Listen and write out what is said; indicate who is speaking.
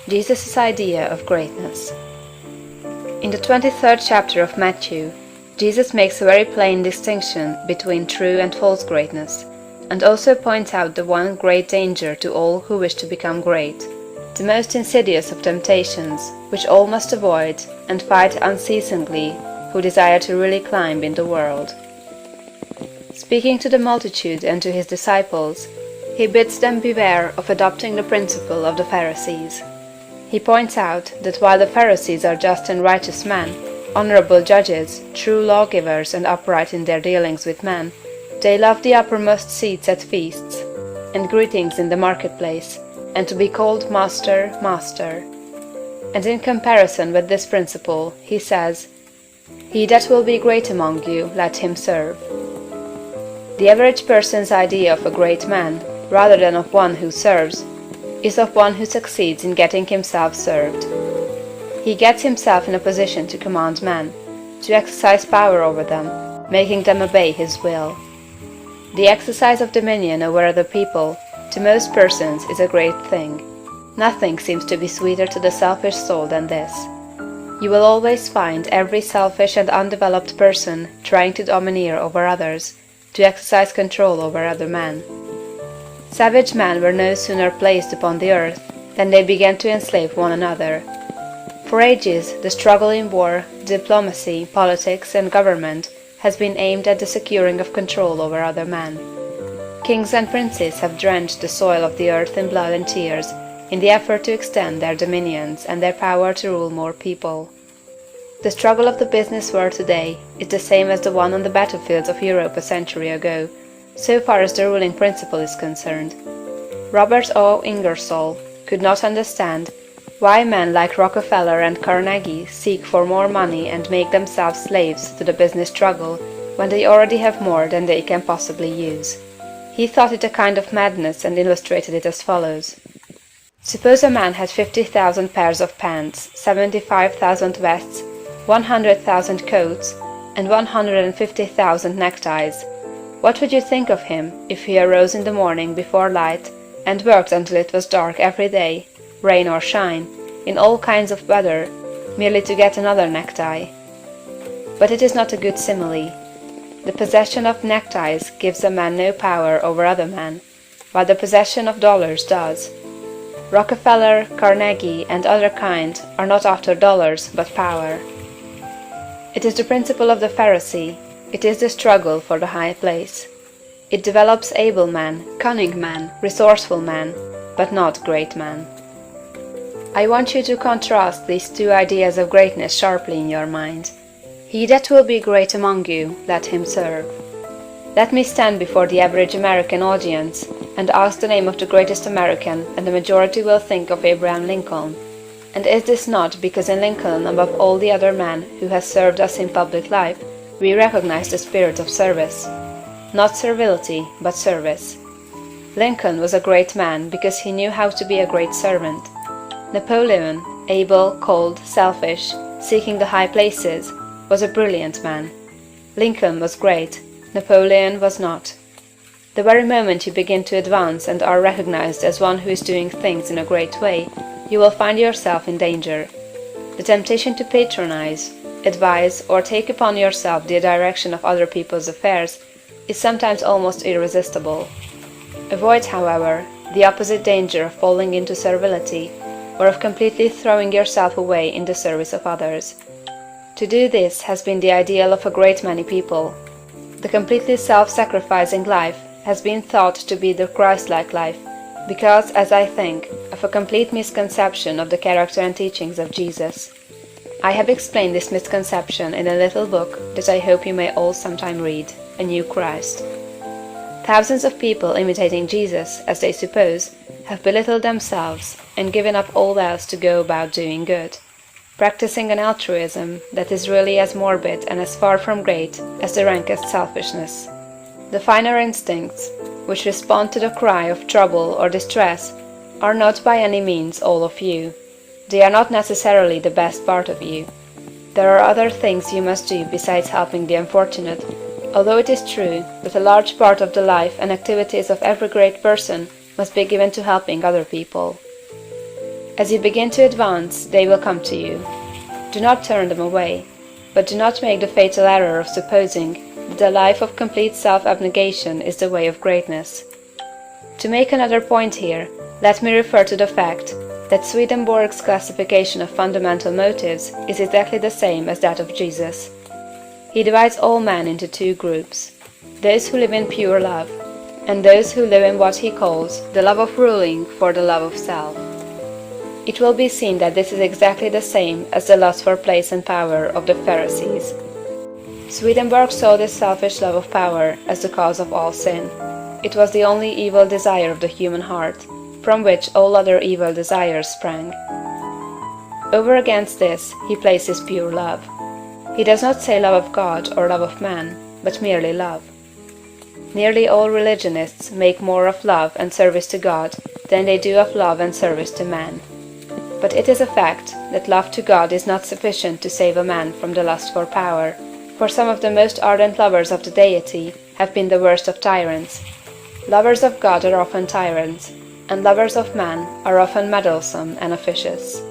Speaker 1: Jesus' idea of greatness. In the 23rd chapter of Matthew, Jesus makes a very plain distinction between true and false greatness, and also points out the one great danger to all who wish to become great, the most insidious of temptations, which all must avoid and fight unceasingly who desire to really climb in the world. Speaking to the multitude and to his disciples, he bids them beware of adopting the principle of the Pharisees. He points out that while the Pharisees are just and righteous men, honorable judges, true lawgivers and upright in their dealings with men, they love the uppermost seats at feasts, and greetings in the marketplace, and to be called Master, Master. And in comparison with this principle, he says, "He that will be great among you, let him serve." The average person's idea of a great man, rather than of one who serves, is of one who succeeds in getting himself served. He gets himself in a position to command men, to exercise power over them, making them obey his will. The exercise of dominion over other people, to most persons, is a great thing. Nothing seems to be sweeter to the selfish soul than this. You will always find every selfish and undeveloped person trying to domineer over others, to exercise control over other men. Savage men were no sooner placed upon the earth than they began to enslave one another. For ages, the struggle in war, diplomacy, politics, and government has been aimed at the securing of control over other men. Kings and princes have drenched the soil of the earth in blood and tears in the effort to extend their dominions and their power to rule more people. The struggle of the business world today is the same as the one on the battlefields of Europe a century ago, so far as the ruling principle is concerned. Robert O. Ingersoll could not understand why men like Rockefeller and Carnegie seek for more money and make themselves slaves to the business struggle when they already have more than they can possibly use. He thought it a kind of madness and illustrated it as follows. Suppose a man had 50,000 pairs of pants, 75,000 vests, 100,000 coats, and 150,000 neckties. What would you think of him if he arose in the morning before light and worked until it was dark every day, rain or shine, in all kinds of weather, merely to get another necktie? But it is not a good simile. The possession of neckties gives a man no power over other men, while the possession of dollars does. Rockefeller, Carnegie, and other kind are not after dollars but power. It is the principle of the Pharisee. It is the struggle for the high place. It develops able men, cunning men, resourceful men, but not great men. I want you to contrast these two ideas of greatness sharply in your mind. He that will be great among you, let him serve. Let me stand before the average American audience and ask the name of the greatest American, and the majority will think of Abraham Lincoln. And is this not because in Lincoln, above all the other men who has served us in public life, we recognize the spirit of service? Not servility, but service. Lincoln was a great man because he knew how to be a great servant. Napoleon, able, cold, selfish, seeking the high places, was a brilliant man. Lincoln was great, Napoleon was not. The very moment you begin to advance and are recognized as one who is doing things in a great way, you will find yourself in danger. The temptation to patronize, advise, or take upon yourself the direction of other people's affairs is sometimes almost irresistible. Avoid, however, the opposite danger of falling into servility, or of completely throwing yourself away in the service of others. To do this has been the ideal of a great many people. The completely self-sacrificing life has been thought to be the Christ-like life, because, as I think, of a complete misconception of the character and teachings of Jesus. I have explained this misconception in a little book that I hope you may all sometime read, A New Christ. Thousands of people imitating Jesus, as they suppose, have belittled themselves and given up all else to go about doing good, practicing an altruism that is really as morbid and as far from great as the rankest selfishness. The finer instincts, which respond to the cry of trouble or distress, are not by any means all of you. They are not necessarily the best part of you. There are other things you must do besides helping the unfortunate, although it is true that a large part of the life and activities of every great person must be given to helping other people. As you begin to advance, they will come to you. Do not turn them away, but do not make the fatal error of supposing that a life of complete self-abnegation is the way of greatness. To make another point here, let me refer to the fact that Swedenborg's classification of fundamental motives is exactly the same as that of Jesus. He divides all men into two groups: those who live in pure love, and those who live in what he calls the love of ruling for the love of self. It will be seen that this is exactly the same as the lust for place and power of the Pharisees. Swedenborg saw this selfish love of power as the cause of all sin. It was the only evil desire of the human heart, from which all other evil desires sprang. Over against this he places pure love. He does not say love of God or love of man, but merely love. Nearly all religionists make more of love and service to God than they do of love and service to man. But it is a fact that love to God is not sufficient to save a man from the lust for power, for some of the most ardent lovers of the Deity have been the worst of tyrants. Lovers of God are often tyrants, and lovers of man are often meddlesome and officious.